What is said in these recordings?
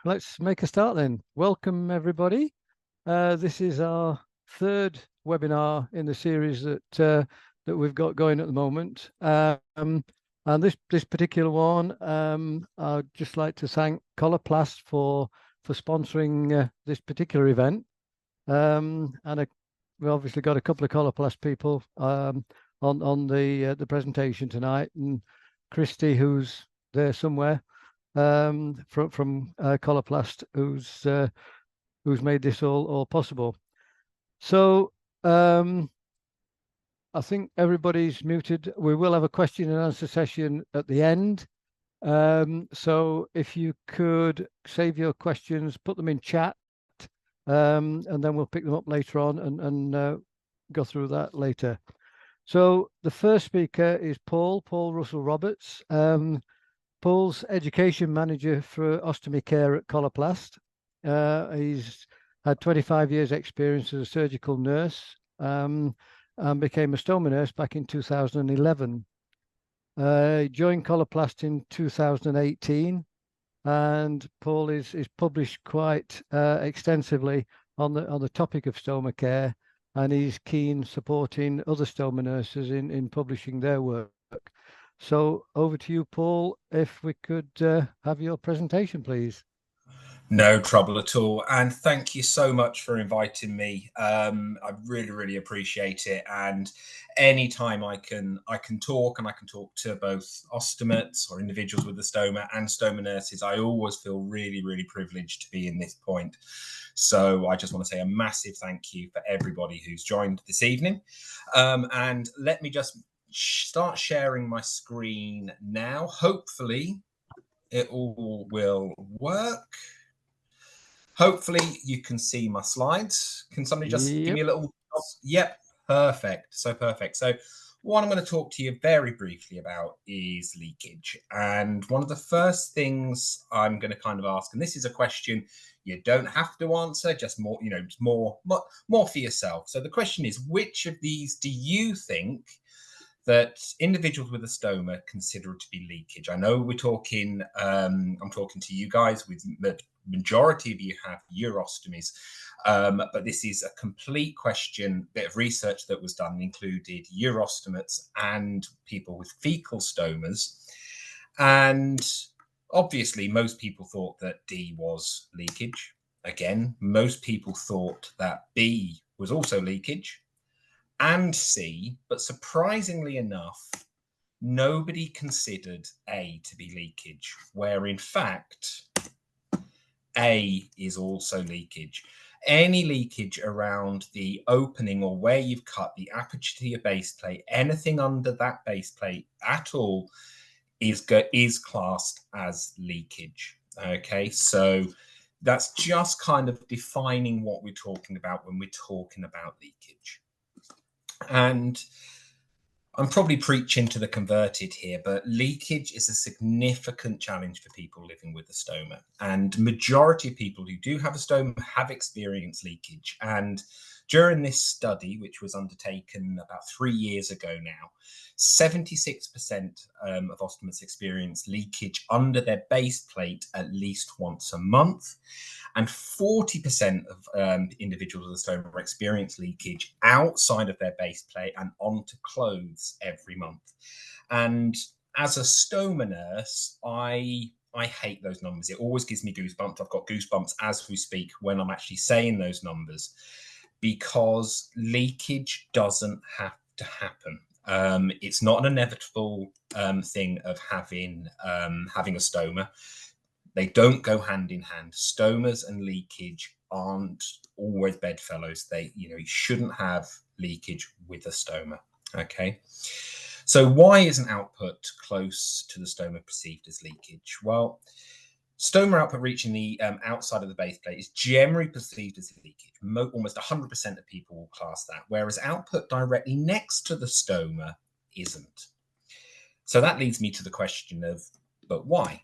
let's make a start then. Welcome, everybody. This is our third webinar in the series that we've got going at the moment. And this particular one, I'd just like to thank Coloplast for sponsoring this particular event. We've obviously got a couple of Coloplast people on the presentation tonight, and Christy, who's there somewhere, from Coloplast, who's made this all possible. So I think everybody's muted. We will have a question and answer session at the end. So if you could save your questions, put them in chat, and then we'll pick them up later on and go through that later. So the first speaker is Paul Russell Roberts. Paul's education manager for ostomy care at Coloplast. He's had 25 years experience as a surgical nurse, and became a stoma nurse back in 2011. He joined Coloplast in 2018, and Paul is published quite extensively on the topic of stoma care, and he's keen supporting other stoma nurses in publishing their work. So over to you, Paul, if we could have your presentation, please. No trouble at all. And thank you so much for inviting me. I really appreciate it. And anytime I can talk, and I can talk to both ostomates or individuals with the stoma and stoma nurses, I always feel really privileged to be in this point. So I just want to say a massive thank you for everybody who's joined this evening. And let me just start sharing my screen now. Hopefully it all will work. Hopefully you can see my slides. Can somebody just give me a little? Yep, perfect. So perfect. So what I'm going to talk to you very briefly about is leakage. And one of the first things I'm going to kind of ask, and this is a question you don't have to answer, just more, more for yourself. So the question is, which of these do you think that individuals with a stoma consider to be leakage? I know we're talking, I'm talking to you guys, with the majority of you have urostomies, but this is a complete question. Bit of research that was done included urostomates and people with fecal stomas. And obviously, most people thought that D was leakage. Again, most people thought that B was also leakage, and C, but surprisingly enough, nobody considered A to be leakage, where in fact, A is also leakage. Any leakage around the opening or where you've cut the aperture to your base plate, anything under that base plate at all is classed as leakage. Okay, so that's just kind of defining what we're talking about when we're talking about leakage. And I'm probably preaching to the converted here, but leakage is a significant challenge for people living with a stoma. And majority of people who do have a stoma have experienced leakage. And during this study, which was undertaken about 3 years ago now, 76% of ostomates experience leakage under their base plate at least once a month. And 40% of individuals with a stoma experience leakage outside of their base plate and onto clothes every month. And as a stoma nurse, I hate those numbers. It always gives me goosebumps. I've got goosebumps as we speak when I'm actually saying those numbers, because leakage doesn't have to happen. It's not an inevitable thing of having a stoma. They don't go hand in hand. Stomas and leakage aren't always bedfellows. You shouldn't have leakage with a stoma. Okay. So why is an output close to the stoma perceived as leakage? Well, stoma output reaching the outside of the base plate is generally perceived as leakage. Almost 100% of people will class that, whereas output directly next to the stoma isn't. So that leads me to the question of, but why?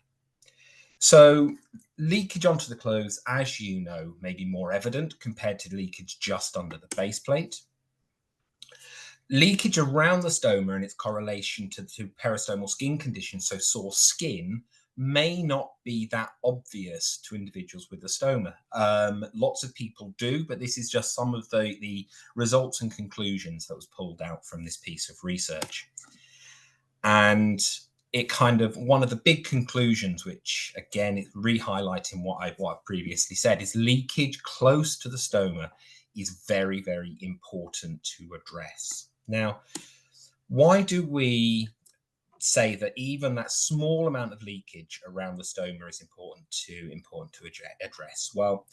So leakage onto the clothes, as you know, may be more evident compared to leakage just under the base plate. Leakage around the stoma and its correlation to peristomal skin conditions, so sore skin, may not be that obvious to individuals with a stoma. Lots of people do, but this is just some of the results and conclusions that was pulled out from this piece of research. And it kind of, one of the big conclusions, which again is re-highlighting what I've previously said, is leakage close to the stoma is very, very important to address. Now, why do we say that even that small amount of leakage around the stoma is important to address? Well,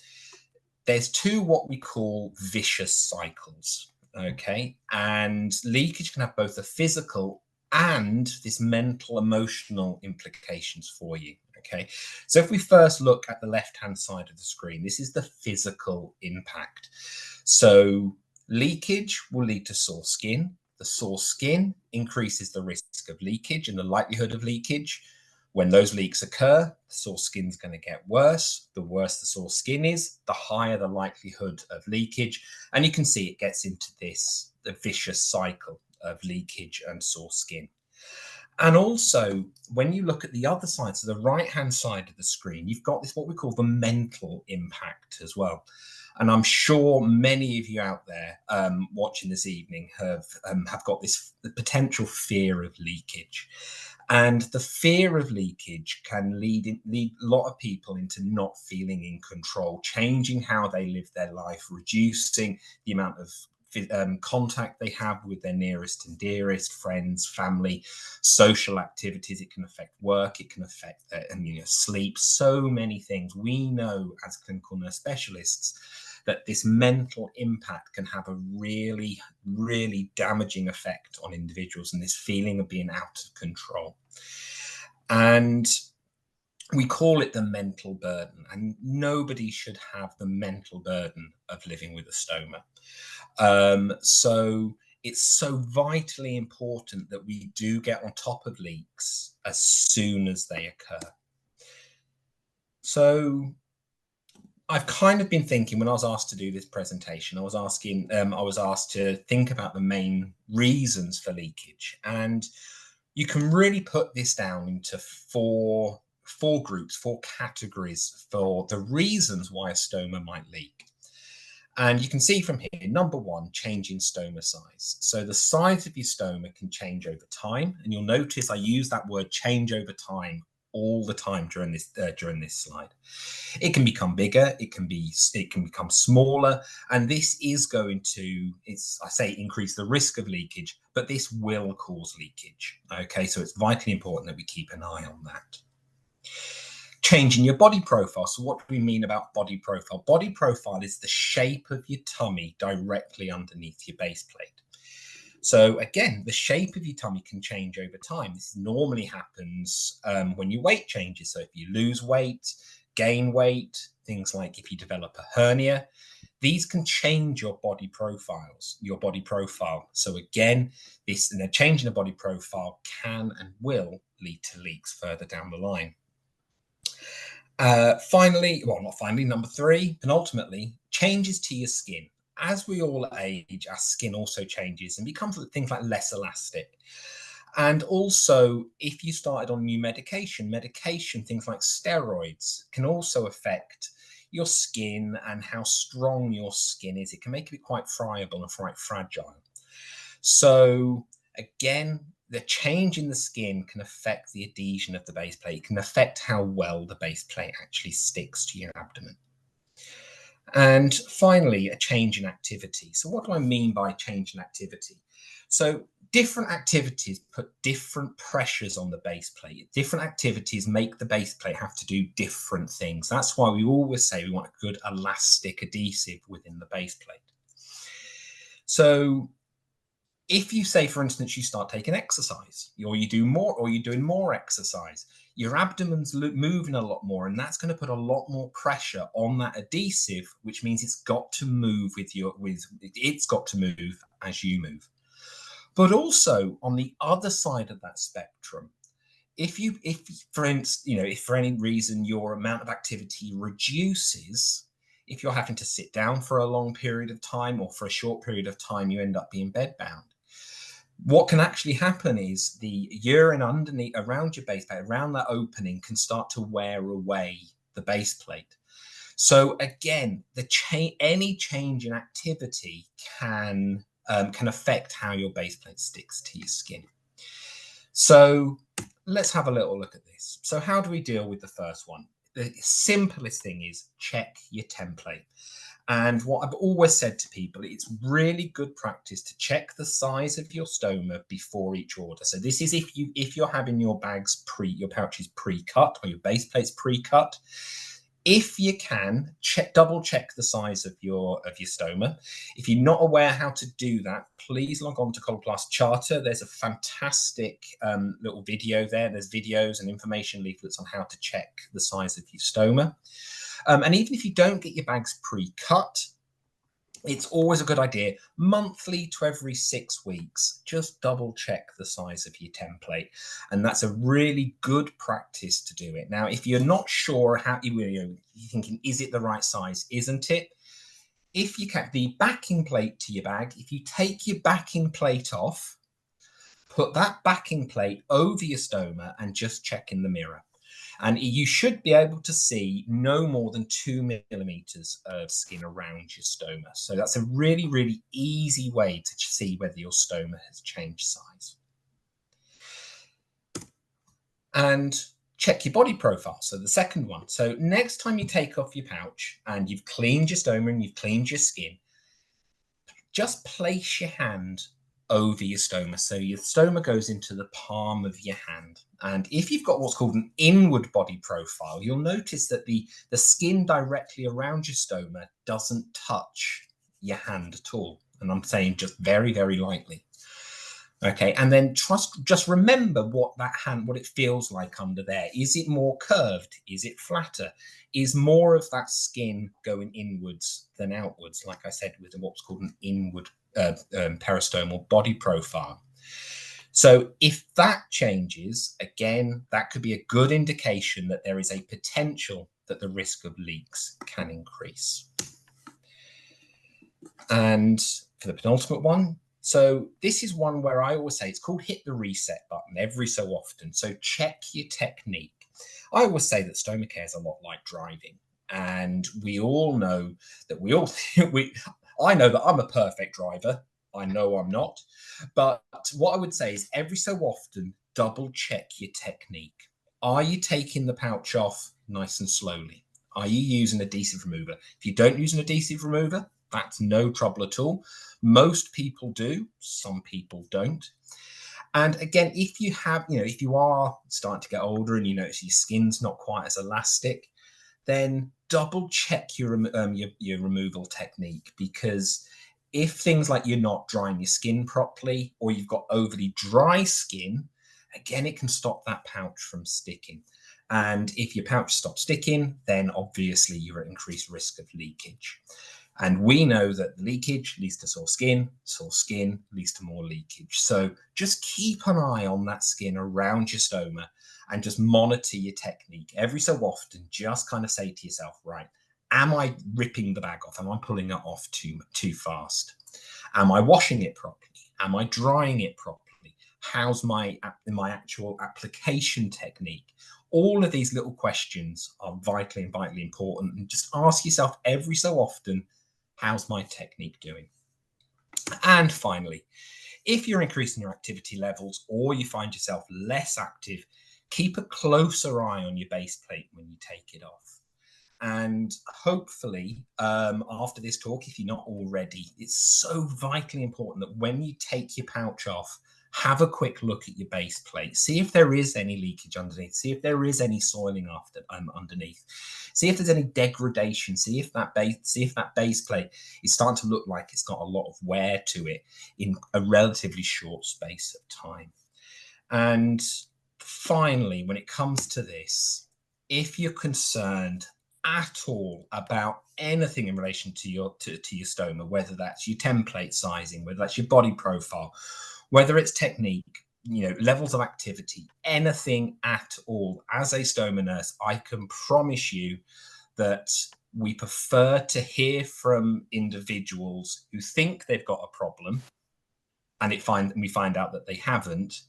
there's two what we call vicious cycles, okay? And leakage can have both a physical and this mental, emotional implications for you, okay? So if we first look at the left-hand side of the screen, this is the physical impact. So leakage will lead to sore skin. The sore skin increases the risk of leakage and the likelihood of leakage. When those leaks occur, the sore skin's going to get worse. The worse the sore skin is, the higher the likelihood of leakage. And you can see it gets into this the vicious cycle of leakage and sore skin. And also, when you look at the other side, so the right-hand side of the screen, you've got this what we call the mental impact as well. And I'm sure many of you out there watching this evening have got this potential fear of leakage. And the fear of leakage can lead a lot of people into not feeling in control, changing how they live their life, reducing the amount of contact they have with their nearest and dearest, friends, family, social activities. It can affect work, it can affect their sleep, so many things. We know as clinical nurse specialists that this mental impact can have a really, really damaging effect on individuals and this feeling of being out of control. And we call it the mental burden, and nobody should have the mental burden of living with a stoma. So it's so vitally important that we do get on top of leaks as soon as they occur. So I've kind of been thinking, when I was asked to do this presentation, I was asked to think about the main reasons for leakage. And you can really put this down into four groups, four categories for the reasons why a stoma might leak. And you can see from here, number one, change in stoma size. So the size of your stoma can change over time. And you'll notice I use that word change over time all the time during this slide. It can become bigger, it can become smaller, and this is going to, increase the risk of leakage, but this will cause leakage. Okay, so it's vitally important that we keep an eye on that. Changing your body profile. So what do we mean about body profile? Body profile is the shape of your tummy directly underneath your base plate. So again, the shape of your tummy can change over time. This normally happens when your weight changes. So if you lose weight, gain weight, things like if you develop a hernia, these can change your body profile. So again, a change in the body profile can and will lead to leaks further down the line. Number three, penultimately, changes to your skin. As we all age, our skin also changes and becomes things like less elastic. And also, if you started on new medication, things like steroids, can also affect your skin and how strong your skin is. It can make it quite friable and quite fragile. So again, the change in the skin can affect the adhesion of the base plate. It can affect how well the base plate actually sticks to your abdomen. And finally, a change in activity. So what do I mean by change in activity? So different activities put different pressures on the base plate. Different activities make the base plate have to do different things. That's why we always say we want a good elastic adhesive within the base plate. So if you say, for instance, you start taking exercise, or you're doing more exercise, your abdomen's moving a lot more, and that's going to put a lot more pressure on that adhesive, which means it's got to move as you move. But also on the other side of that spectrum, if for any reason your amount of activity reduces, if you're having to sit down for a long period of time or for a short period of time, you end up being bedbound. what can actually happen is the urine underneath, around your base plate, around that opening, can start to wear away the base plate. So again, any change in activity can affect how your base plate sticks to your skin. So let's have a little look at this. So how do we deal with the first one? The simplest thing is check your template. And what I've always said to people, it's really good practice to check the size of your stoma before each order. So this is if you're having your your pouches pre-cut or your base plates pre-cut. If you can, double check the size of your stoma. If you're not aware how to do that, please log on to Coloplast Charter. There's a fantastic little video there. There's videos and information leaflets on how to check the size of your stoma. And even if you don't get your bags pre-cut, it's always a good idea, monthly to every 6 weeks, just double check the size of your template. And that's a really good practice to do it. Now, if you're not sure how you're thinking, is it the right size? Isn't it? If you can, the backing plate to your bag, if you take your backing plate off, put that backing plate over your stoma and just check in the mirror. And you should be able to see no more than 2 millimeters of skin around your stoma. So that's a really, really easy way to see whether your stoma has changed size. And check your body profile. So the second one. So next time you take off your pouch and you've cleaned your stoma and you've cleaned your skin, just place your hand over your stoma. So your stoma goes into the palm of your hand. And if you've got what's called an inward body profile, you'll notice that the skin directly around your stoma doesn't touch your hand at all. And I'm saying just very, very lightly. Okay, and then just remember what it feels like under there. Is it more curved? Is it flatter? Is more of that skin going inwards than outwards? Like I said, with what's called an inward peristomal body profile. So if that changes, again, that could be a good indication that there is a potential that the risk of leaks can increase. And for the penultimate one, so this is one where I always say it's called hit the reset button every so often. So check your technique. I always say that stoma care is a lot like driving. And we all know that I know that I'm a perfect driver. I know I'm not. But what I would say is every so often, double check your technique. Are you taking the pouch off nice and slowly? Are you using adhesive remover? If you don't use an adhesive remover, that's no trouble at all. Most people do, some people don't. And again, if you have, if you are starting to get older and you notice your skin's not quite as elastic, then double check your removal technique, because if things like you're not drying your skin properly or you've got overly dry skin, again, it can stop that pouch from sticking. And if your pouch stops sticking, then obviously you're at increased risk of leakage. And we know that leakage leads to sore skin leads to more leakage. So just keep an eye on that skin around your stoma and just monitor your technique. Every so often, just kind of say to yourself, right, am I ripping the bag off? Am I pulling it off too fast? Am I washing it properly? Am I drying it properly? How's my actual application technique? All of these little questions are vitally important. And just ask yourself every so often, how's my technique doing? And finally, if you're increasing your activity levels or you find yourself less active, keep a closer eye on your base plate when you take it off. And hopefully, after this talk, if you're not already, it's so vitally important that when you take your pouch off, have a quick look at your base plate. See if there is any leakage underneath. See if there is any soiling underneath. See if there's any degradation. See if that base plate is starting to look like it's got a lot of wear to it in a relatively short space of time. And finally, when it comes to this, if you're concerned at all about anything in relation to your stoma, whether that's your template sizing, whether that's your body profile, whether it's technique, levels of activity, anything at all, as a stoma nurse, I can promise you that we prefer to hear from individuals who think they've got a problem and we find out that they haven't,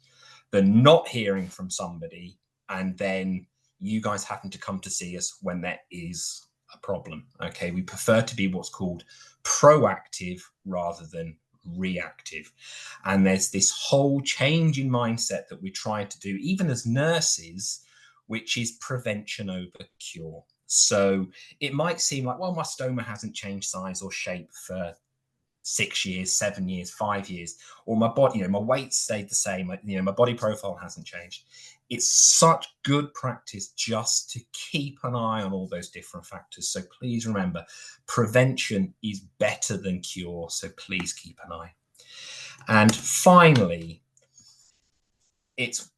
then not hearing from somebody, and then you guys happen to come to see us when there is a problem. Okay, we prefer to be what's called proactive rather than reactive. And there's this whole change in mindset that we try to do, even as nurses, which is prevention over cure. So it might seem like, well, my stoma hasn't changed size or shape for 6 years, 7 years, 5 years, or my body, my weight stayed the same, my body profile hasn't changed. It's such good practice just to keep an eye on all those different factors. So please remember, prevention is better than cure. So please keep an eye. And finally, it's,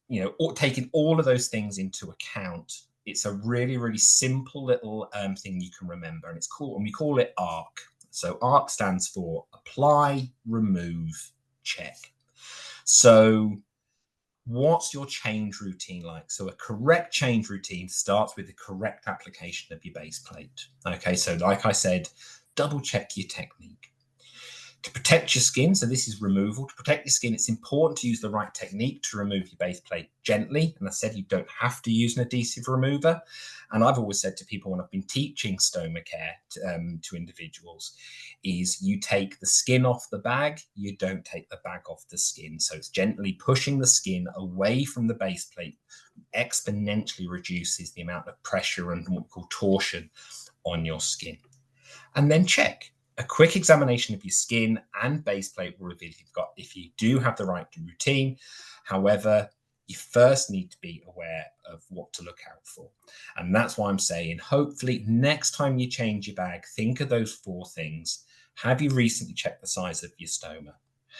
taking all of those things into account, it's a really, really simple little thing you can remember. And we call it ARC. So ARC stands for apply, remove, check. So what's your change routine like? So a correct change routine starts with the correct application of your base plate. Okay, so like I said, double check your technique. To protect your skin, so this is removal. To protect your skin, it's important to use the right technique to remove your base plate gently. And I said you don't have to use an adhesive remover. And I've always said to people when I've been teaching stoma care to individuals is you take the skin off the bag, you don't take the bag off the skin. So it's gently pushing the skin away from the base plate, exponentially reduces the amount of pressure and what we call torsion on your skin. And then check. A quick examination of your skin and base plate will reveal if you do have the right routine. However, you first need to be aware of what to look out for. And that's why I'm saying, hopefully next time you change your bag, think of those 4 things. Have you recently checked the size of your stoma?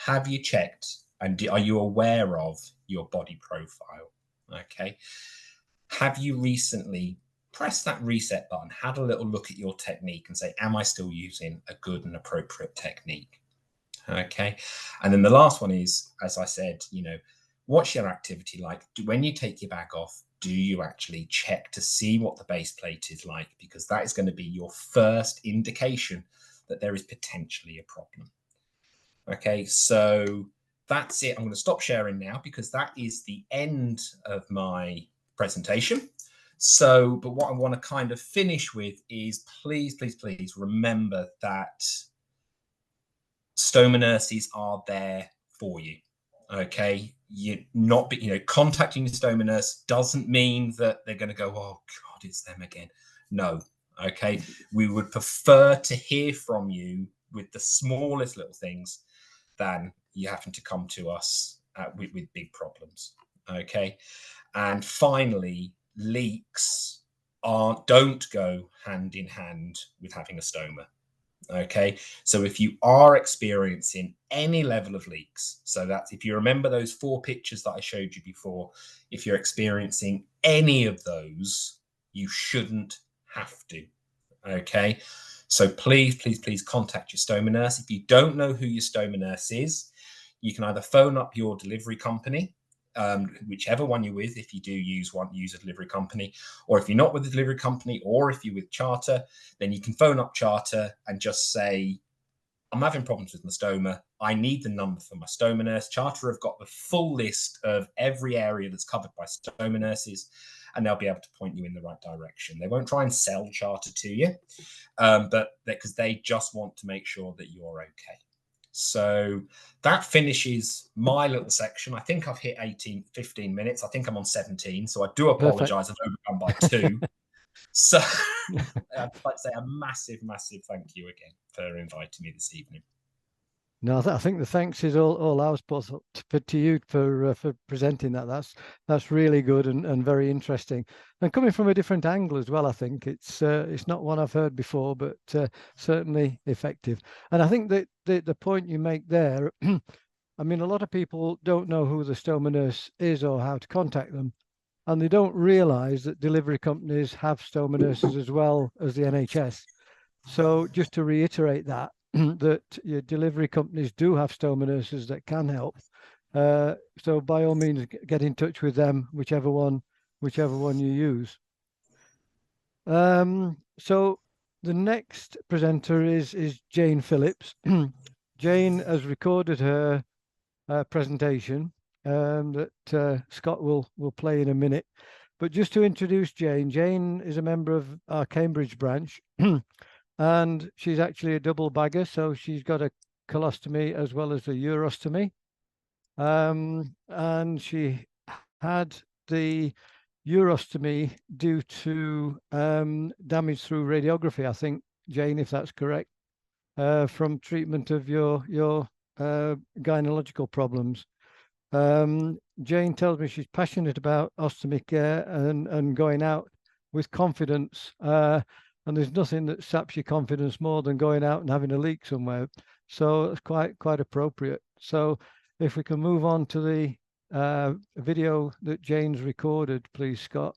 Have you checked and are you aware of your body profile? Okay. Have you recently press that reset button, had a little look at your technique and say, am I still using a good and appropriate technique? Okay. And then the last one is, as I said, what's your activity like? When you take your bag off, do you actually check to see what the base plate is like? Because that is going to be your first indication that there is potentially a problem. Okay. So that's it. I'm going to stop sharing now because that is the end of my presentation. So, but what I want to kind of finish with is please, please, please remember that stoma nurses are there for you. Okay. Contacting your stoma nurse doesn't mean that they're going to go, oh God, it's them again. No. Okay. We would prefer to hear from you with the smallest little things than you having to come to us with big problems. Okay. And finally, leaks don't go hand in hand with having a stoma. Okay, so if you are experiencing any level of leaks, so that's if you remember those 4 pictures that I showed you before, if you're experiencing any of those, you shouldn't have to. Okay, so please, please, please contact your stoma nurse. If you don't know who your stoma nurse is, you can either phone up your delivery company, whichever one you're with. If you do use a delivery company, or if you're not with the delivery company, or if you're with Charter, then you can phone up Charter and just say, I'm having problems with my stoma. I need the number for my stoma nurse. Charter have got the full list of every area that's covered by stoma nurses, and they'll be able to point you in the right direction. They won't try and sell Charter to you, but because they just want to make sure that you're okay. So that finishes my little section. I think I've hit 15 minutes. I think I'm on 17. So I do apologize. I've overcome by 2. So I'd like to say a massive, massive thank you again for inviting me this evening. No, I think the thanks is all ours, both to you for presenting that. That's really good and very interesting, and coming from a different angle as well. I think it's not one I've heard before, but certainly effective. And I think that the point you make there, I mean, a lot of people don't know who the stoma nurse is or how to contact them, and they don't realise that delivery companies have stoma nurses as well as the NHS. So just to reiterate that. That your delivery companies do have stoma nurses that can help. So by all means, get in touch with them, whichever one you use. So the next presenter is Jane Phillips. Jane has recorded her presentation that Scott will play in a minute. But just to introduce Jane, Jane is a member of our Cambridge branch, and she's actually a double bagger, so she's got a colostomy as well as a urostomy. And she had the urostomy due to damage through radiography, I think, Jane, if that's correct, from treatment of your gynecological problems. Jane tells me she's passionate about ostomy care and going out with confidence. And there's nothing that saps your confidence more than going out and having a leak somewhere. So it's quite appropriate. So if we can move on to the video that Jane's recorded, please, Scott.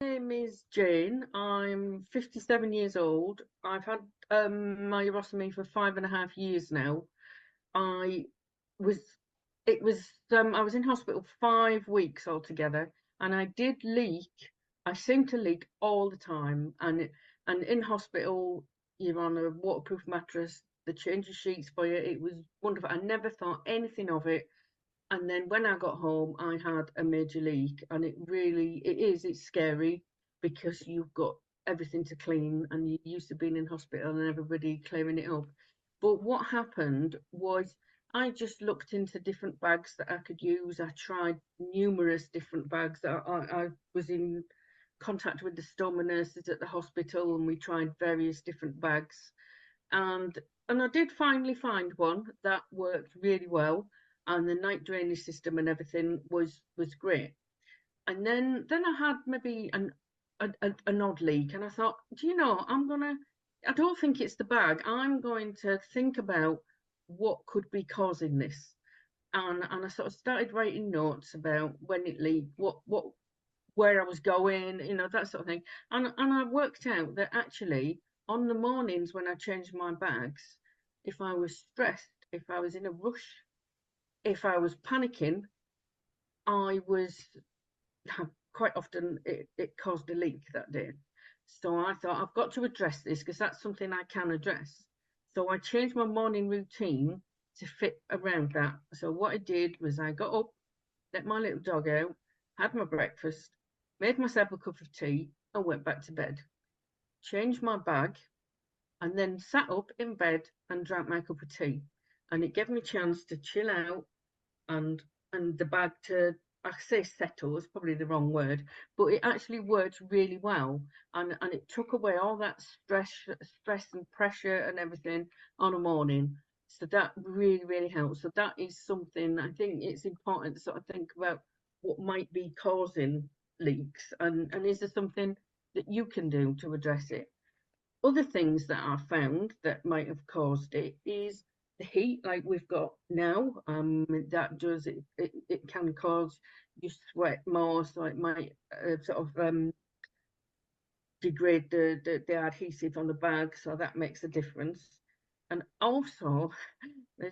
My name is Jane. I'm 57 years old. I've had my urostomy for 5.5 years now. I was in hospital 5 weeks altogether, and I did leak. I seem to leak all the time, and in hospital you're on a waterproof mattress. They change the sheets for you. It was wonderful. I never thought anything of it. And then when I got home, I had a major leak, and it's scary because you've got everything to clean and you're used to being in hospital and everybody clearing it up. But what happened was I just looked into different bags that I could use. I tried numerous different bags. I was in contact with the stoma nurses at the hospital, and we tried various different bags. And I did finally find one that worked really well, and the night drainage system and everything was great. And then I had maybe an odd leak, and I thought, do you know, I don't think it's the bag. I'm going to think about what could be causing this. And I sort of started writing notes about when it leaked, where I was going, that sort of thing. And I worked out that actually on the mornings when I changed my bags, if I was stressed, if I was in a rush, if I was panicking, quite often it caused a leak that day. So I thought, I've got to address this because that's something I can address. So I changed my morning routine to fit around that. So what I did was I got up, let my little dog out, had my breakfast, made myself a cup of tea, and went back to bed. Changed my bag, and then sat up in bed and drank my cup of tea. And it gave me a chance to chill out, and the bag to, I say settle, is probably the wrong word, but it actually worked really well. And it took away all that stress and pressure and everything on a morning. So that really, really helps. So that is something I think it's important to sort of think about what might be causing leaks, and is there something that you can do to address it. Other things that I've found that might have caused it is the heat, like we've got now. That does it can cause you sweat more, so it might sort of degrade the adhesive on the bag, so that makes a difference. And also,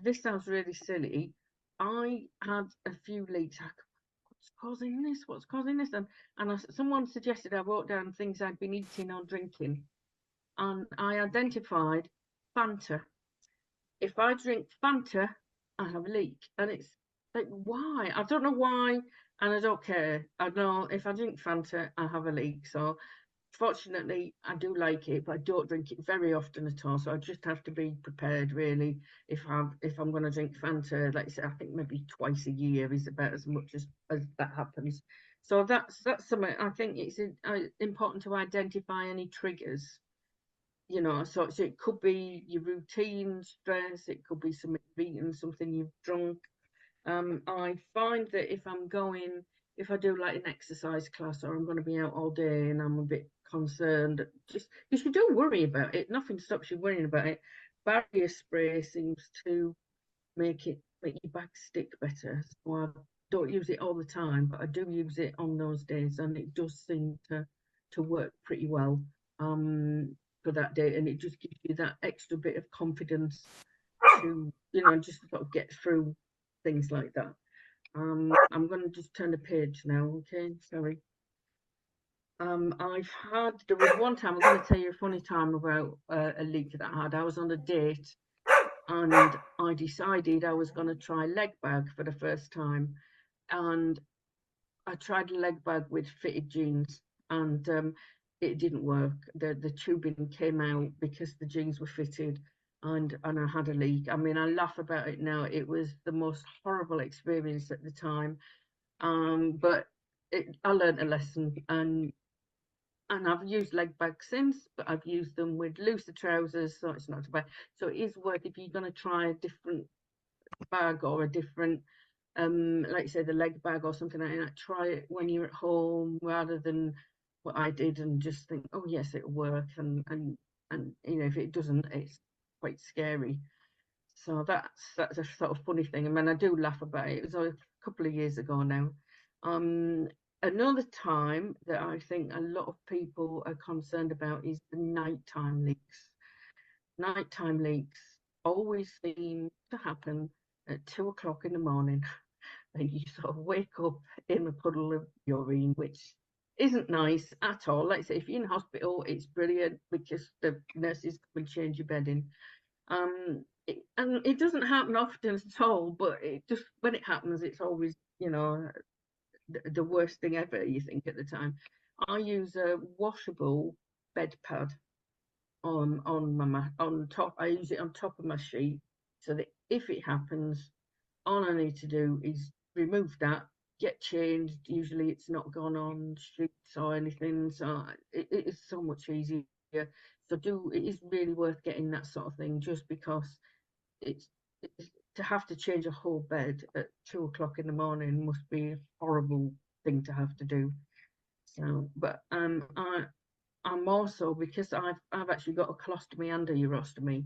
this sounds really silly, I had a few leaks. What's causing this? What's causing this? And someone suggested I wrote down things I'd been eating or drinking, and I identified Fanta. If I drink Fanta, I have a leak. And it's like, why? I don't know why, and I don't care. I know if I drink Fanta, I have a leak. So fortunately, I do like it, but I don't drink it very often at all. So I just have to be prepared, really. If I'm going to drink Fanta, like I say, I think maybe twice a year is about as much as that happens. So that's something I think it's important to identify any triggers. So it could be your routine stress, it could be something you've eaten, something you've drunk. I find that if I do like an exercise class, or I'm going to be out all day and I'm a bit concerned, just because you do worry about it, nothing stops you worrying about it. Barrier spray seems to make your back stick better. So I don't use it all the time, but I do use it on those days, and it does seem to work pretty well. For that day, and it just gives you that extra bit of confidence to just sort of get through things like that. I'm going to just turn the page now. Okay, sorry. There was one time, I'm going to tell you a funny time about a leak that I had. I was on a date and I decided I was going to try leg bag for the first time, and I tried a leg bag with fitted jeans, and it didn't work. The tubing came out because the jeans were fitted, and I had a leak. I mean, I laugh about it now. It was the most horrible experience at the time, but I learned a lesson, and I've used leg bags since, but I've used them with looser trousers, so it's not too bad. So it is worth, if you're going to try a different bag or a different, like you say, the leg bag or something like that, try it when you're at home rather than what I did and just think, oh yes, it'll work, and you know, if it doesn't, it's quite scary. So that's a sort of funny thing. I mean, I do laugh about it. It was a couple of years ago now. Another time that I think a lot of people are concerned about is the nighttime leaks. Nighttime leaks always seem to happen at 2 o'clock in the morning, and you sort of wake up in a puddle of urine, which isn't nice at all. Like I say, if you're in hospital, it's brilliant because the nurses come and change your bedding. And it doesn't happen often at all, but it just, when it happens, it's always, you know, the worst thing ever, you think, at the time. I use a washable bed pad on top. I use it on top of my sheet, so that if it happens, all I need to do is remove that, get changed. Usually it's not gone on streets or anything, so it is so much easier. So it is really worth getting that sort of thing, just because it's to have to change a whole bed at 2 o'clock in the morning must be a horrible thing to have to do. So, but I'm also, because I've actually got a colostomy and a urostomy,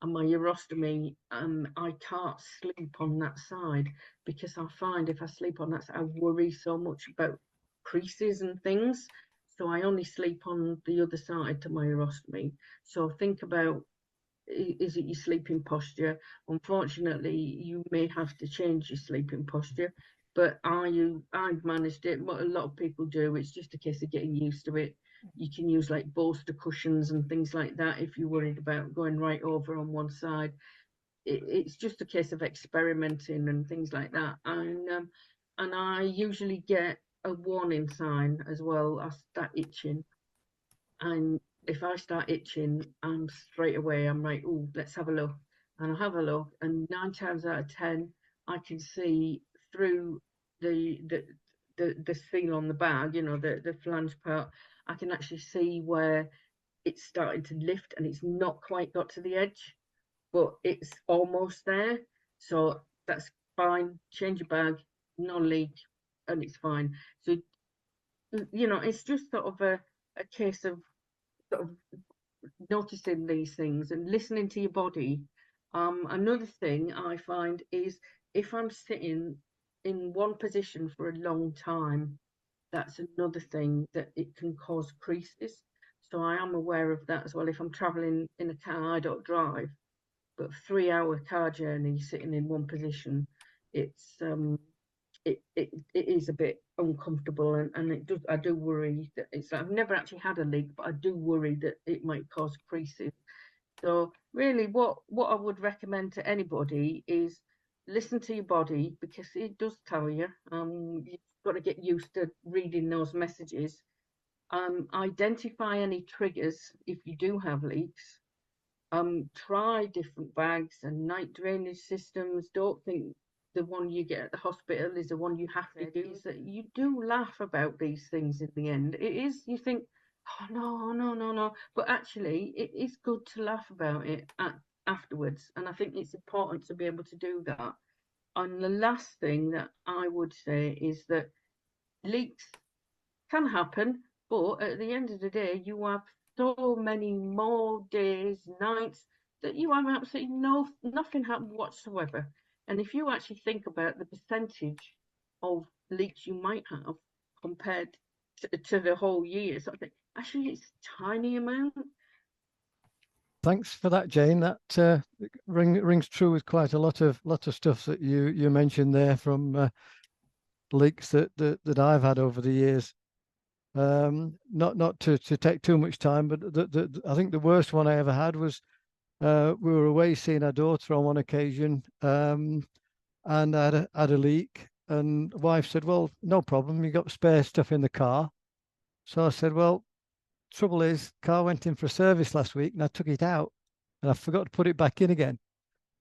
and my urostomy, I can't sleep on that side, because I find if I sleep on that side, I worry so much about creases and things. So I only sleep on the other side to my urostomy. So think about, is it your sleeping posture? Unfortunately, you may have to change your sleeping posture, but I've managed it. What a lot of people do, it's just a case of getting used to it. You can use like bolster cushions and things like that if you're worried about going right over on one side. It's just a case of experimenting and things like that. And I usually get a warning sign as well. I start itching, and if I start itching, I'm straight away, I'm like, oh, let's have a look. And I have a look, and 9 times out of 10, I can see through the seal on the bag, you know, the flange part. I can actually see where it's starting to lift, and it's not quite got to the edge, but it's almost there. So that's fine. Change your bag, no leak, and it's fine. So, you know, it's just sort of a case of sort of noticing these things and listening to your body. Another thing I find is, if I'm sitting in one position for a long time, that's another thing that it can cause creases. So I am aware of that as well. If I'm traveling in a car, I don't drive, but 3-hour car journey sitting in one position, it's it is a bit uncomfortable, and it does, I do worry that it's, I've never actually had a leak, but I do worry that it might cause creases. So really what I would recommend to anybody is listen to your body, because it does tell you. You've got to get used to reading those messages. Identify any triggers if you do have leaks. Try different bags and night drainage systems. Don't think the one you get at the hospital is the one you have to use. That you do laugh about these things in the end. It is, you think, oh no, but actually it is good to laugh about it afterwards, and I think it's important to be able to do that. And the last thing that I would say is that leaks can happen, but at the end of the day, you have so many more days, nights, that you have absolutely nothing happen whatsoever. And if you actually think about the percentage of leaks you might have compared to the whole year, so I think actually it's a tiny amount. Thanks for that, Jane. That rings true with quite a lot of stuff that you mentioned there from leaks that I've had over the years. Not to take too much time, but I think the worst one I ever had was We were away seeing our daughter on one occasion, and I had a leak. And the wife said, "Well, no problem. You got spare stuff in the car." So I said, "Well, trouble is, car went in for a service last week, and I took it out, and I forgot to put it back in again."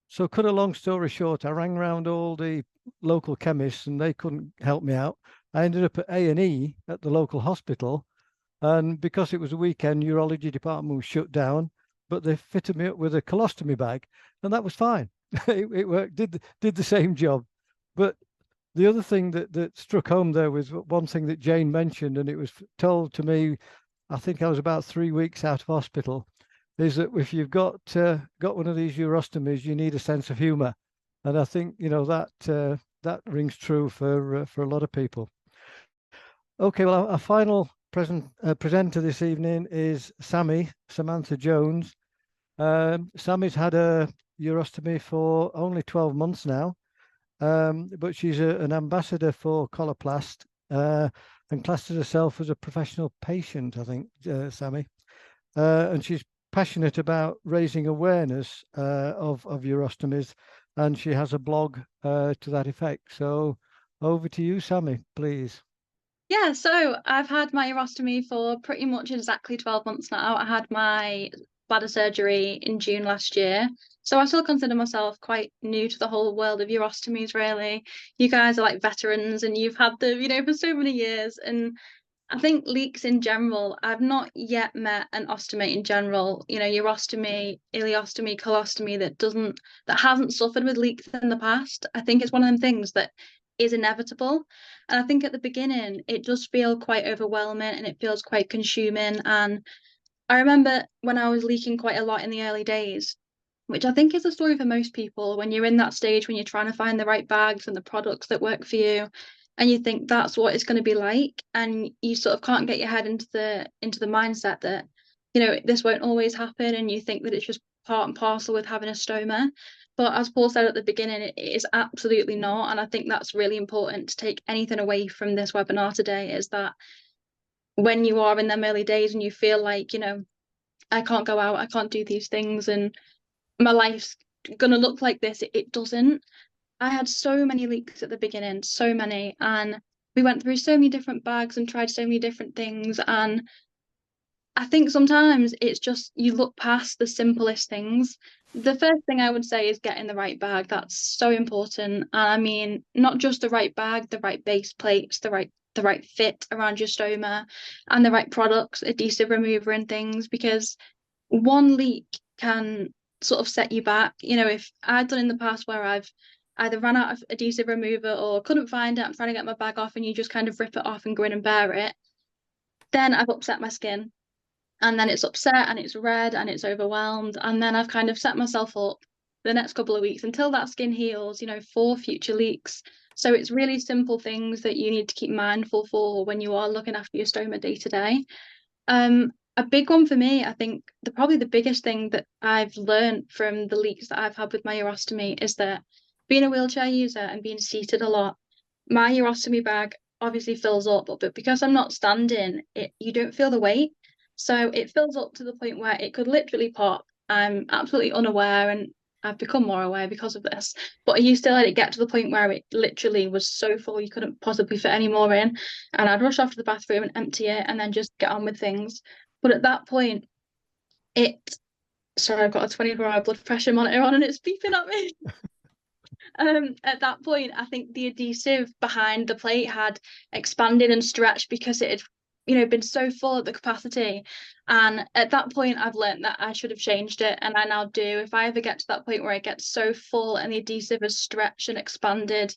So, cut a long story short, I rang around all the local chemists, and they couldn't help me out. I ended up at A&E at the local hospital, and because it was a weekend, urology department was shut down, but they fitted me up with a colostomy bag, and that was fine. It worked, did the same job. But the other thing that struck home there was one thing that Jane mentioned, and it was told to me, I think I was about 3 weeks out of hospital, is that if you've got one of these urostomies, you need a sense of humor. And I think, that rings true for a lot of people. Okay, well, our final presenter this evening is Samantha Jones. Sammy's had a urostomy for only 12 months now, but she's an ambassador for Coloplast, and classes herself as a professional patient, I think, Sammy. And she's passionate about raising awareness of urostomies, and she has a blog to that effect. So over to you, Sammy, please. Yeah, so I've had my urostomy for pretty much exactly 12 months now. I had my bladder surgery in June last year. So I still consider myself quite new to the whole world of urostomies, really. You guys are like veterans and you've had them, for so many years. And I think leaks in general, I've not yet met an ostomy in general, urostomy, ileostomy, colostomy that hasn't suffered with leaks in the past. I think it's one of them things that is inevitable. And I think at the beginning, it does feel quite overwhelming and it feels quite consuming. And I remember when I was leaking quite a lot in the early days, which I think is the story for most people, when you're in that stage, when you're trying to find the right bags and the products that work for you, and you think that's what it's going to be like, and you sort of can't get your head into the mindset that, this won't always happen, and you think that it's just part and parcel with having a stoma. But as Paul said at the beginning, it is absolutely not. And I think that's really important to take anything away from this webinar today, is that when you are in them early days and you feel like, I can't go out, I can't do these things, and my life's gonna look like this, it doesn't. I had so many leaks at the beginning, so many, and we went through so many different bags and tried so many different things. And I think sometimes it's just you look past the simplest things. The first thing I would say is getting the right bag. That's so important. And I mean, not just the right bag, the right base plates, the right fit around your stoma, and the right products, adhesive remover and things, because one leak can sort of set you back. If I've done in the past where I've either ran out of adhesive remover or couldn't find it, I'm trying to get my bag off, and you just kind of rip it off and grin and bear it, then I've upset my skin. And then it's upset and it's red and it's overwhelmed. And then I've kind of set myself up the next couple of weeks until that skin heals, for future leaks. So it's really simple things that you need to keep mindful for when you are looking after your stoma day to day. A big one for me, I think probably the biggest thing that I've learned from the leaks that I've had with my urostomy is that being a wheelchair user and being seated a lot, my urostomy bag obviously fills up, but because I'm not standing, you don't feel the weight. So it fills up to the point where it could literally pop. I'm absolutely unaware, and I've become more aware because of this. But I used to let it get to the point where it literally was so full you couldn't possibly fit any more in. And I'd rush off to the bathroom and empty it and then just get on with things. But at that point, sorry, I've got a 24-hour blood pressure monitor on and it's beeping at me. At that point, I think the adhesive behind the plate had expanded and stretched because it had been so full at the capacity. And at that point, I've learned that I should have changed it, and I now do. If I ever get to that point where it gets so full and the adhesive is stretched and expanded,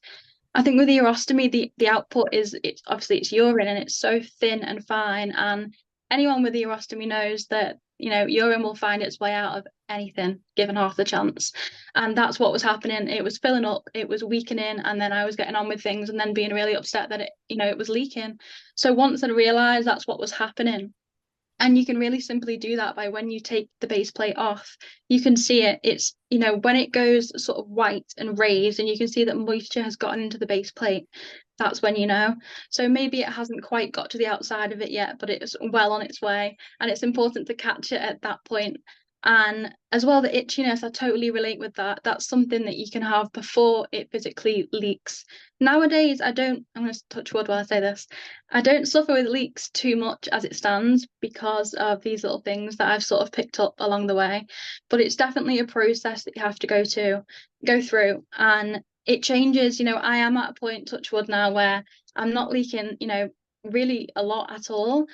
I think with the urostomy, the output is, it's urine, and it's so thin and fine. And anyone with the urostomy knows that urine will find its way out of anything given half the chance. And that's what was happening. It was filling up, it was weakening, and then I was getting on with things and then being really upset that it was leaking. So once I realized that's what was happening, and you can really simply do that by when you take the base plate off, you can see it. It's, when it goes sort of white and raised and you can see that moisture has gotten into the base plate, that's when you know. So maybe it hasn't quite got to the outside of it yet, but it's well on its way. And it's important to catch it at that point. And as well, the itchiness, I totally relate with that. That's something that you can have before it physically leaks. Nowadays, I'm going to touch wood while I say this. I don't suffer with leaks too much as it stands because of these little things that I've sort of picked up along the way. But it's definitely a process that you have to go through. And it changes, I am at a point, touch wood now, where I'm not leaking, really a lot at all,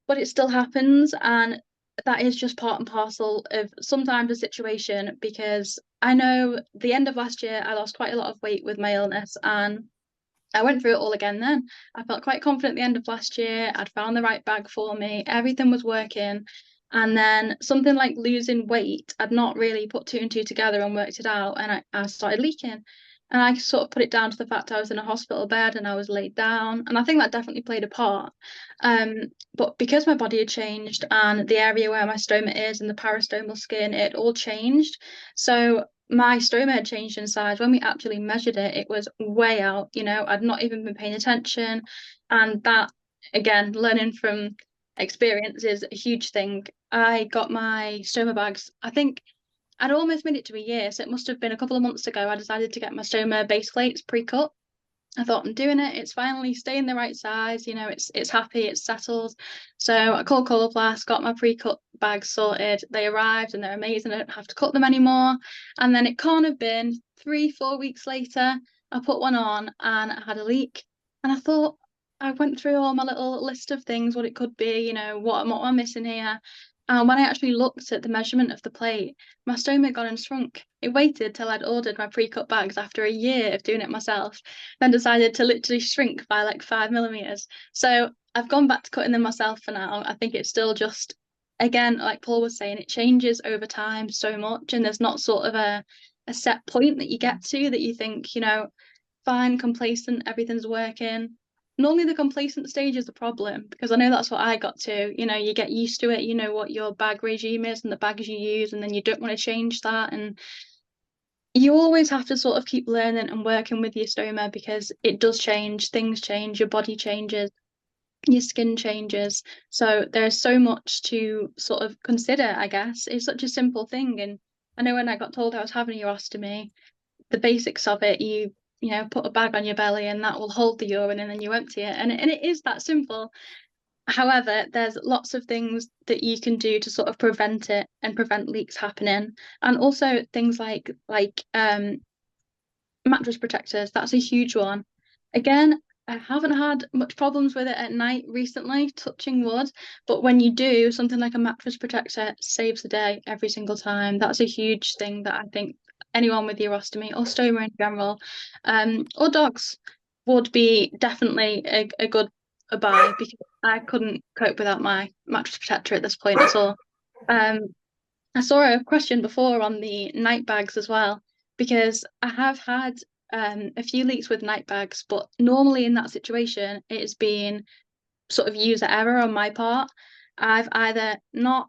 but it still happens. And that is just part and parcel of sometimes a situation, because I know the end of last year I lost quite a lot of weight with my illness, and I went through it all again then. I felt quite confident at the end of last year. I'd found the right bag for me. Everything was working. And then something like losing weight, I'd not really put two and two together and worked it out, and I started leaking. And I sort of put it down to the fact I was in a hospital bed and I was laid down. And I think that definitely played a part. But because my body had changed and the area where my stoma is and the peristomal skin, it all changed. So my stoma had changed in size. When we actually measured it, it was way out. I'd not even been paying attention. And that, again, learning from experience is a huge thing. I got my stoma bags, I think I'd almost made it to a year, so it must have been a couple of months ago. I decided to get my stoma base plates pre-cut. I thought, I'm doing it. It's finally staying the right size. It's happy. It's settled. So I called Coloplast, got my pre-cut bags sorted. They arrived and they're amazing. I don't have to cut them anymore. And then it can't have been 3-4 weeks later, I put one on and I had a leak. And I thought, I went through all my little list of things, what it could be, what am I missing here? And when I actually looked at the measurement of the plate, my stoma had gone and shrunk. It waited till I'd ordered my pre-cut bags after a year of doing it myself, then decided to literally shrink by like 5 millimeters. So I've gone back to cutting them myself for now. I think it's still just, again, like Paul was saying, it changes over time so much, and there's not sort of a set point that you get to that you think, fine, complacent, everything's working. Normally the complacent stage is the problem, because I know that's what I got to. You get used to it, you know what your bag regime is and the bags you use, and then you don't want to change that. And you always have to sort of keep learning and working with your stoma, because it does change, things change, your body changes, your skin changes. So there's so much to sort of consider, I guess. It's such a simple thing. And I know when I got told I was having a urostomy, the basics of it, you put a bag on your belly and that will hold the urine, and then you empty it, and it is that simple. However, there's lots of things that you can do to sort of prevent it and prevent leaks happening, and also things like mattress protectors. That's a huge one. Again, I haven't had much problems with it at night recently, touching wood, but when you do, something like a mattress protector saves the day every single time. That's a huge thing that I think anyone with urostomy or stoma in general, or dogs, would be definitely a good buy, because I couldn't cope without my mattress protector at this point at all. I saw a question before on the night bags as well, because I have had a few leaks with night bags, but normally in that situation it has been sort of user error on my part. I've either not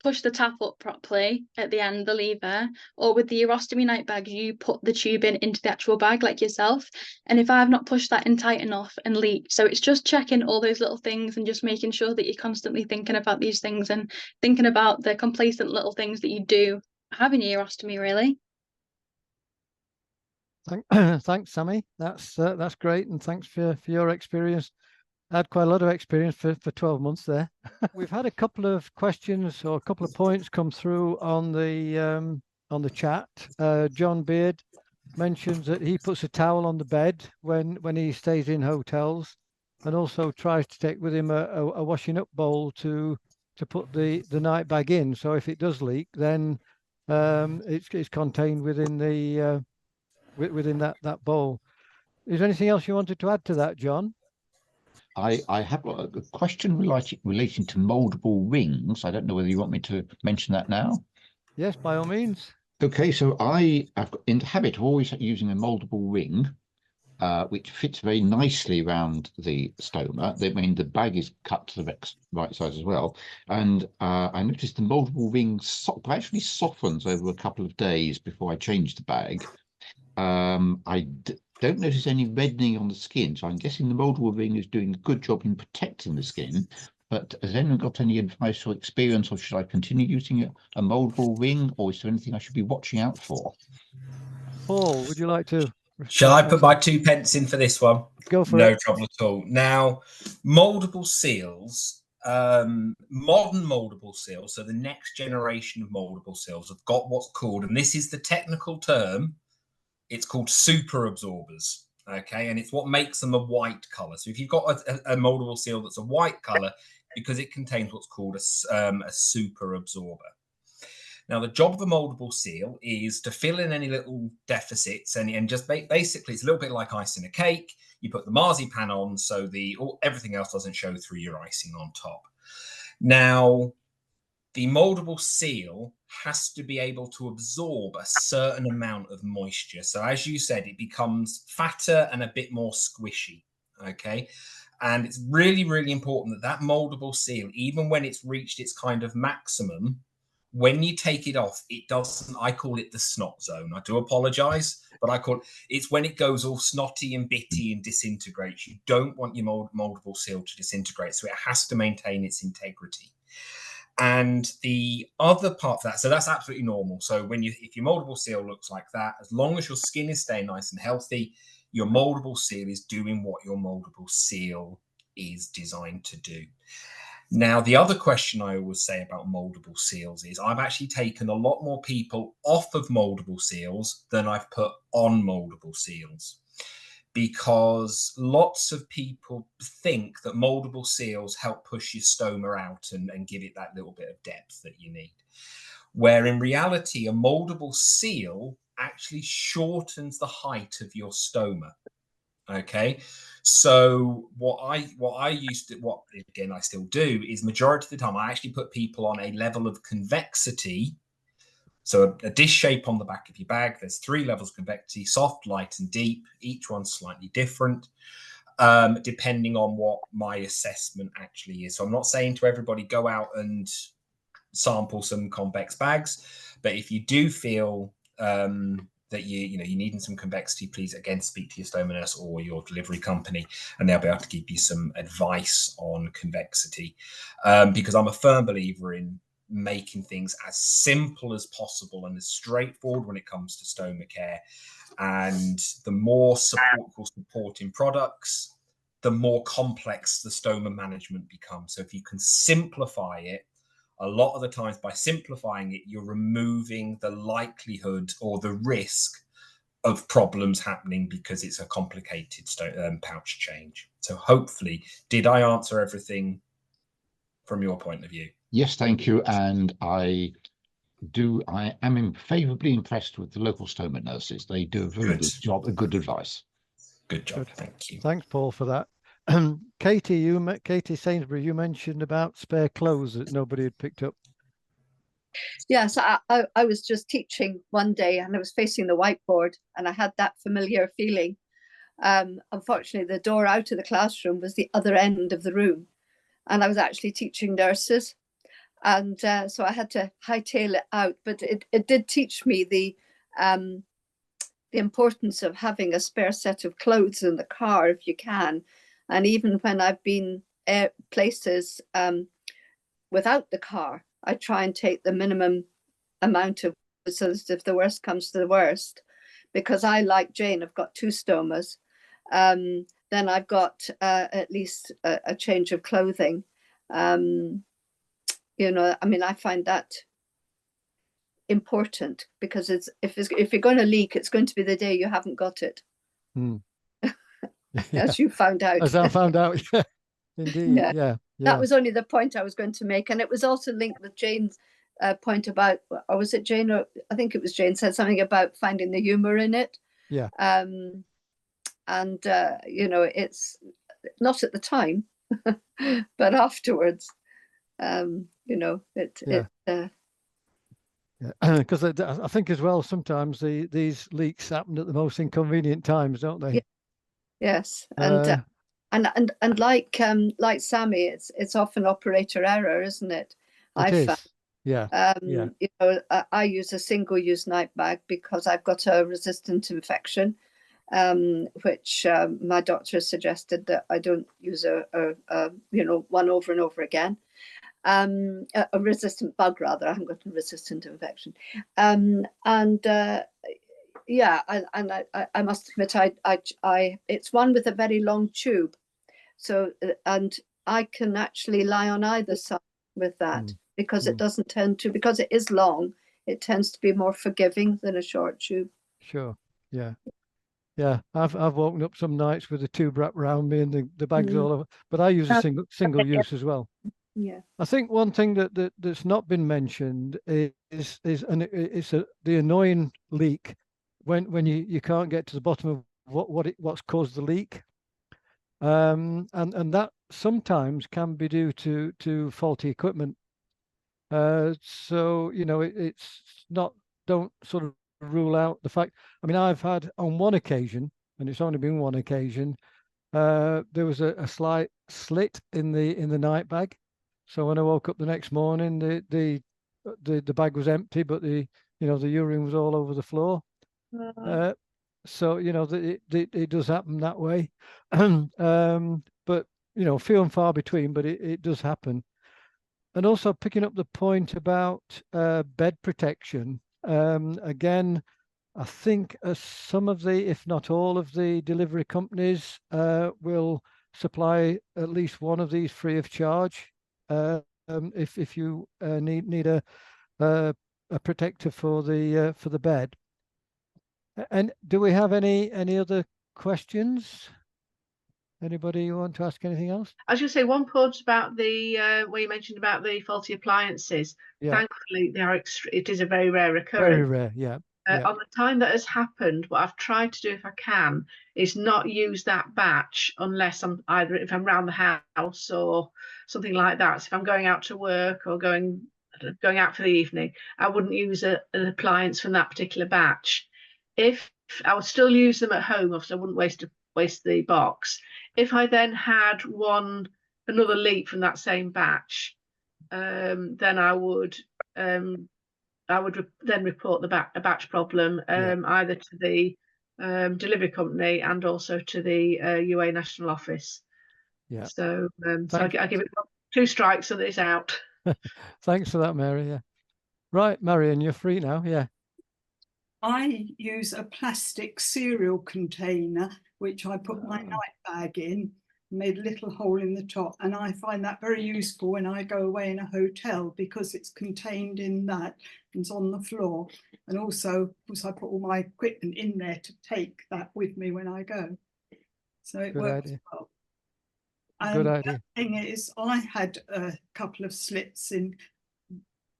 push the tap up properly at the end, the lever, or with the urostomy night bag, you put the tube into the actual bag like yourself. And if I've not pushed that in tight enough and leaked, so it's just checking all those little things and just making sure that you're constantly thinking about these things and thinking about the complacent little things that you do have in your urostomy, really. Thanks, Sammy. That's great, and thanks for your experience. I had quite a lot of experience for 12 months there. We've had a couple of questions or a couple of points come through on the chat. John Beard mentions that he puts a towel on the bed when he stays in hotels, and also tries to take with him a washing up bowl to put the night bag in. So if it does leak, then it's contained within the within that bowl. Is there anything else you wanted to add to that, John? I have got a question relating to moldable rings. I don't know whether you want me to mention that now. Yes, by all means. Okay, so I've got in the habit of always using a moldable ring, which fits very nicely around the stoma. I mean, the bag is cut to the right size as well. And I noticed the moldable ring gradually softens over a couple of days before I change the bag. I don't notice any reddening on the skin, so I'm guessing the moldable ring is doing a good job in protecting the skin. But has anyone got any advice or experience, or should I continue using a moldable ring, or is there anything I should be watching out for? Paul, would you like to? Shall I put my 2 pence in for this one? Go for No it. trouble at all. Now, moldable seals, modern moldable seals, so the next generation of moldable seals have got what's called, and this is the technical term, it's called super absorbers. Okay, and it's what makes them a white color. So if you've got a moldable seal that's a white color, because it contains what's called a super absorber. Now, the job of a moldable seal is to fill in any little deficits and just basically it's a little bit like icing a cake. You put the marzipan on so everything else doesn't show through your icing on top. Now, the moldable seal has to be able to absorb a certain amount of moisture. So as you said, it becomes fatter and a bit more squishy. Okay. And it's really, really important that moldable seal, even when it's reached its kind of maximum, when you take it off, it doesn't, I call it the snot zone. I do apologize, but it's when it goes all snotty and bitty and disintegrates. You don't want your moldable seal to disintegrate. So it has to maintain its integrity. And the other part of that, so that's absolutely normal. So if your moldable seal looks like that, as long as your skin is staying nice and healthy, your moldable seal is doing what your moldable seal is designed to do. Now, the other question I always say about moldable seals is I've actually taken a lot more people off of moldable seals than I've put on moldable seals, because lots of people think that moldable seals help push your stoma out and give it that little bit of depth that you need. Where in reality, a moldable seal actually shortens the height of your stoma. Okay, so what again I still do is majority of the time I actually put people on a level of convexity. So a dish shape on the back of your bag, there's 3 levels of convexity: soft, light, and deep. Each one's slightly different, depending on what my assessment actually is. So I'm not saying to everybody go out and sample some convex bags, but if you do feel that you're needing some convexity, please again speak to your stoma nurse or your delivery company, and they'll be able to give you some advice on convexity, because I'm a firm believer in making things as simple as possible and as straightforward when it comes to stoma care. And the more supporting products, the more complex the stoma management becomes. So if you can simplify it, a lot of the times by simplifying it, you're removing the likelihood or the risk of problems happening because it's a complicated pouch change. So hopefully, did I answer everything from your point of view? Yes, thank you. And I am favorably impressed with the local stoma nurses. They do a very good job, good advice. Good job. Thank you. Thanks, Paul, for that. Katie Sainsbury, you mentioned about spare clothes that nobody had picked up. Yes, I was just teaching one day and I was facing the whiteboard and I had that familiar feeling. Unfortunately, the door out of the classroom was the other end of the room, and I was actually teaching nurses. And so I had to hightail it out, but it did teach me the importance of having a spare set of clothes in the car if you can. And even when I've been places without the car, I try and take the minimum amount of, so that if the worst comes to the worst, because I, like Jane, have got 2 stomas, then I've got at least a change of clothing. I mean, I find that important, because if you're going to leak, it's going to be the day you haven't got it. As you found out. As I found out, yeah. Indeed, yeah. That was only the point I was going to make, and it was also linked with Jane's point about, or was it Jane, or I think it was Jane, said something about finding the humor in it. Yeah. It's not at the time, but afterwards, because I think as well, sometimes these leaks happen at the most inconvenient times, don't they? Yes, and like Sammy, it's often operator error, isn't it? It is. Yeah. I use a single-use night bag because I've got a resistant infection, which my doctor suggested that I don't use one over and over again. A resistant bug, rather. I haven't got a resistant infection. Yeah, I must admit, it's one with a very long tube. So, and I can actually lie on either side with that because it doesn't tend to, because it is long, it tends to be more forgiving than a short tube. Sure. Yeah. Yeah. I've woken up some nights with the tube wrapped around me and the bag's all over, but I use a single use as well. Yeah. I think one thing that's not been mentioned is the annoying leak when you can't get to the bottom of what's caused the leak. And that sometimes can be due to faulty equipment. So, you know, it's not, don't sort of rule out the fact. I mean, I've had on one occasion, and it's only been one occasion, there was a slight slit in the night bag. So when I woke up the next morning, the bag was empty, but the urine was all over the floor. So, you know, it does happen that way. But, you know, few and far between, but it does happen. And also picking up the point about bed protection. Again, I think some of the, if not all of the delivery companies will supply at least one of these free of charge. If you need a protector for the bed. And do we have any other questions? Anybody want to ask anything else? I was going to say one point about the where you mentioned about the faulty appliances. Yeah. Thankfully, it is a very rare occurrence. Very rare, yeah. On the time that has happened, what I've tried to do, if I can, is not use that batch unless if I'm around the house or something like that. So if I'm going out to work or going out for the evening, I wouldn't use an appliance from that particular batch. If I would still use them at home, obviously I wouldn't waste the box. If I then had another leak from that same batch, then I would then report a batch problem either to the delivery company and also to the UA National Office. Yeah. So I give it 2 strikes so that it's out. Thanks for that, Mary. Yeah. Right, Marion, you're free now. Yeah. I use a plastic cereal container, which I put my night bag in, made a little hole in the top. And I find that very useful when I go away in a hotel because it's contained in that, it's on the floor. And also, of course, I put all my equipment in there to take that with me when I go. So it works well. Good And idea. the thing is, I had a couple of slits in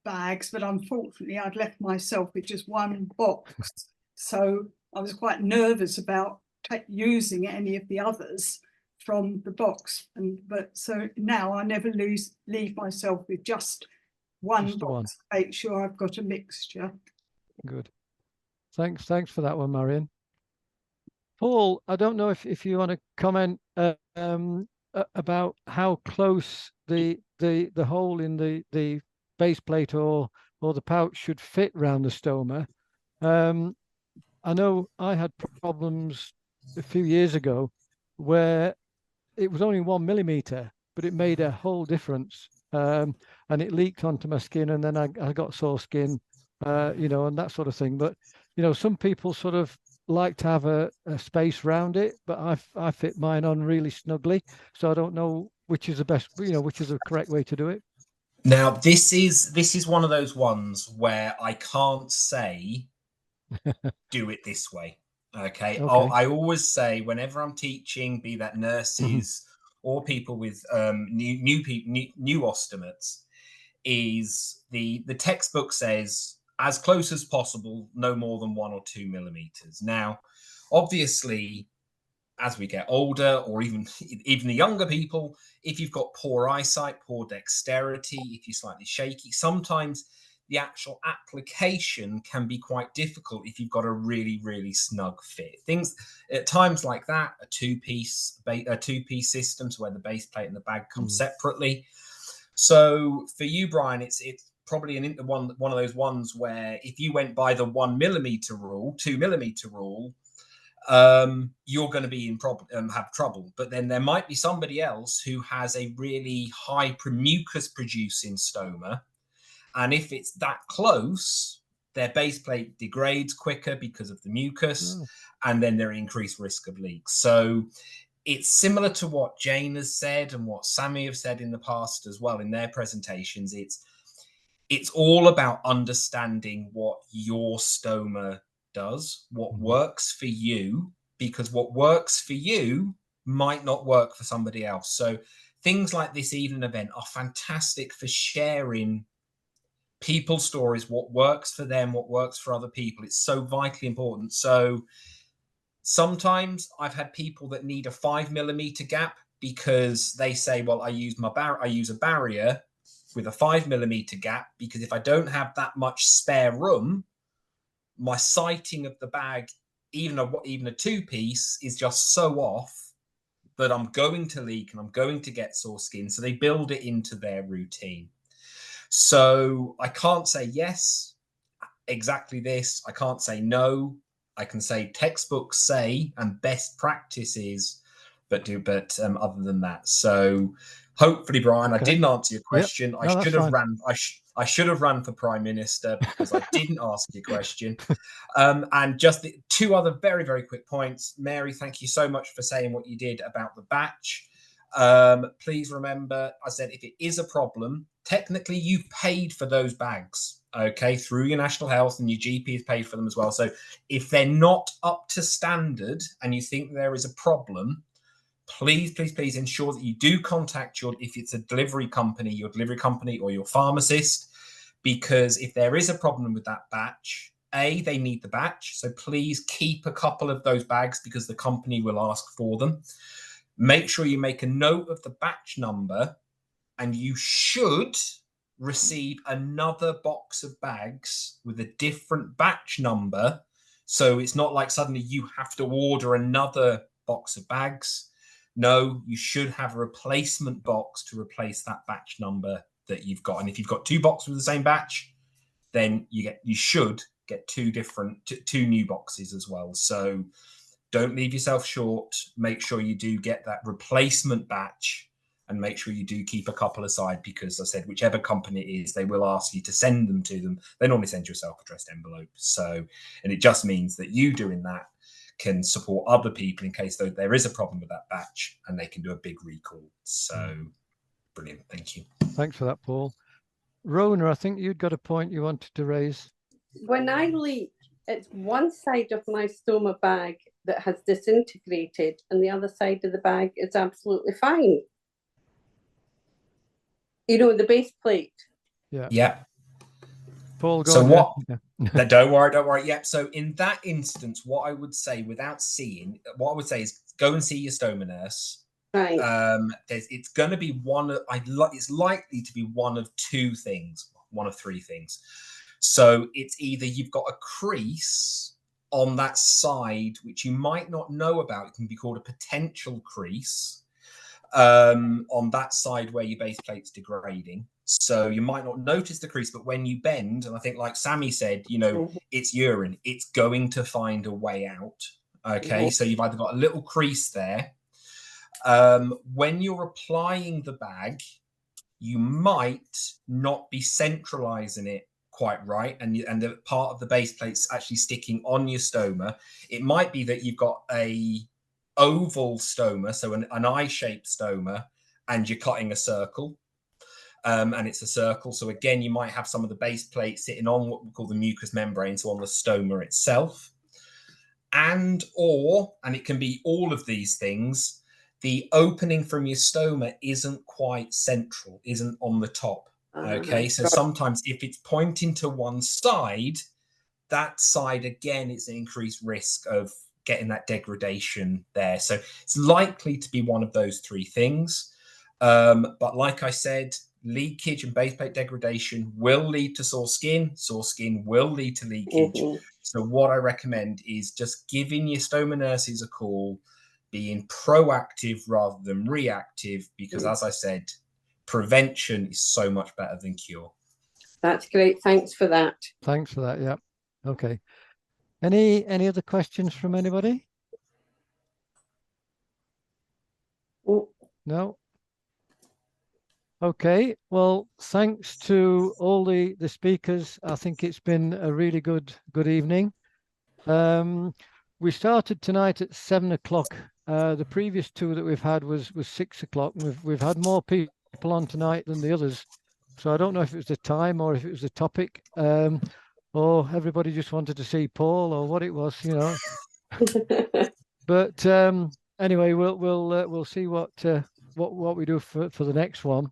bags, but unfortunately I'd left myself with just one box, so I was quite nervous about using any of the others from the box, but so now I never leave myself with just one box. Make sure I've got a mixture. Good. Thanks for that one, Marion. Paul, I don't know if you want to comment about how close the hole in the base plate or the pouch should fit around the stoma. I know I had problems a few years ago where it was only 1 millimeter, but it made a whole difference. And it leaked onto my skin, and then I got sore skin, and that sort of thing. But some people sort of like to have a space around it, but I fit mine on really snugly, so I don't know which is the best, which is the correct way to do it. Now, this is one of those ones where I can't say do it this way. Okay. I always say whenever I'm teaching, be that nurses or people with new ostomates, is the textbook says as close as possible, no more than 1 or 2 millimeters. Now, obviously, as we get older, or even the younger people, if you've got poor eyesight, poor dexterity, if you're slightly shaky, sometimes the actual application can be quite difficult if you've got a really, really snug fit. Things at times like that, a two-piece system, so where the base plate and the bag come separately. So for you, Brian, it's probably one of those ones where if you went by the 1 millimeter rule, 2 millimeter rule, you're going to be in have trouble. But then there might be somebody else who has a really high mucus producing stoma, and if it's that close, their base plate degrades quicker because of the mucus, and then they're increased risk of leaks. So it's similar to what Jane has said and what Sammy have said in the past as well in their presentations. It's all about understanding what your stoma does, what works for you, because what works for you might not work for somebody else. So things like this evening event are fantastic for sharing people's stories, what works for them, what works for other people. It's so vitally important. So sometimes I've had people that need a 5mm gap because they say, well, I use a barrier with a 5mm gap because if I don't have that much spare room, my sighting of the bag, even a 2-piece, is just so off that I'm going to leak and I'm going to get sore skin. So they build it into their routine. So I can't say yes, exactly this. I can't say no. I can say textbooks say and best practices, but other than that. So hopefully, Brian, I didn't answer your question. Yep. No, I should have run for Prime Minister because I didn't ask your question. And just the 2 other very, very quick points. Mary, thank you so much for saying what you did about the batch. Please remember, I said, if it is a problem, technically you've paid for those bags, okay, through your National Health, and your GP has paid for them as well. So if they're not up to standard and you think there is a problem, please, please, please ensure that you do contact if it's a delivery company, your delivery company or your pharmacist, because if there is a problem with that batch, they need the batch. So please keep a couple of those bags because the company will ask for them. Make sure you make a note of the batch number, and you should receive another box of bags with a different batch number. So it's not like suddenly you have to order another box of bags. No, you should have a replacement box to replace that batch number that you've got. And if you've got 2 boxes with the same batch, then you should get 2 new boxes as well. So don't leave yourself short. Make sure you do get that replacement batch, and make sure you do keep a couple aside because, as I said, whichever company it is, they will ask you to send them to them. They normally send you a self-addressed envelope. So, and it just means that you doing that can support other people in case there is a problem with that batch, and they can do a big recall. So brilliant. Thank you. Thanks for that, Paul. Rona, I think you'd got a point you wanted to raise. When I leak, it's one side of my stoma bag that has disintegrated and the other side of the bag is absolutely fine. You know, the base plate. Yeah. Paul, go so on, what? Yeah. Don't worry. Yep. So in that instance, what I would say is go and see your stoma nurse. Right. It's going to be it's likely to be one of 2 things, one of 3 things. So it's either you've got a crease on that side, which you might not know about. It can be called a potential crease on that side where your base plate's degrading. So you might not notice the crease, but when you bend, and I think like Sammy said, it's urine, it's going to find a way out. Okay, so you've either got a little crease there. When you're applying the bag, you might not be centralizing it quite right, and the part of the base plate's actually sticking on your stoma. It might be that you've got a oval stoma, so an eye-shaped stoma, and you're cutting a circle, and it's a circle. So again, you might have some of the base plate sitting on what we call the mucous membrane, so on the stoma itself, and it can be all of these things. The opening from your stoma isn't quite central, isn't on the top. Okay, so sometimes if it's pointing to one side, that side again, it's an increased risk of getting that degradation there. So it's likely to be one of those 3 things. But like I said, leakage and base plate degradation will lead to sore skin. Sore skin will lead to leakage. So what I recommend is just giving your stoma nurses a call, being proactive rather than reactive, because as I said, prevention is so much better than cure. That's great. Thanks for that. Thanks for that. Yeah. Okay. Any other questions from anybody? No. Okay, well, thanks to all the speakers. I think it's been a really good evening. We started tonight at 7 o'clock. The previous two that we've had was 6 o'clock. We've had more people on tonight than the others. So I don't know if it was the time or if it was the topic, or everybody just wanted to see Paul or what it was, you know. But anyway, we'll see what we do for the next one.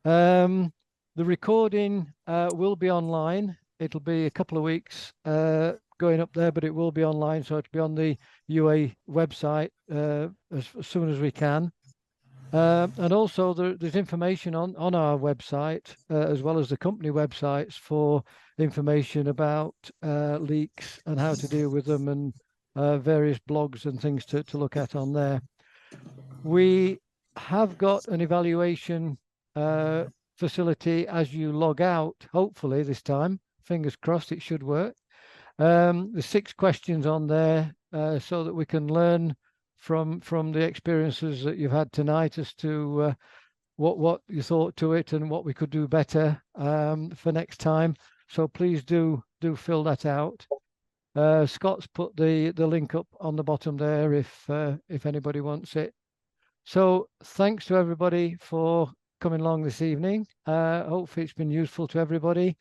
The recording will be online. It'll be a couple of weeks going up there, but it will be online, so it'll be on the UA website as soon as we can. And also there's information on our website as well as the company websites for information about leaks and how to deal with them, and various blogs and things to look at on there. We have got an evaluation facility as you log out, hopefully this time, fingers crossed it should work. There's 6 questions on there so that we can learn from the experiences that you've had tonight as to what you thought to it and what we could do better for next time. So please do fill that out. Scott's put the link up on the bottom there if anybody wants it. So thanks to everybody for coming along this evening. Hopefully it's been useful to everybody,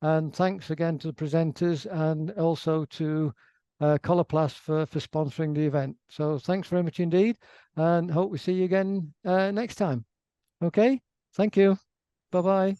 and thanks again to the presenters and also to Coloplast for sponsoring the event. So thanks very much indeed, and hope we see you again next time. Okay, thank you. Bye-bye.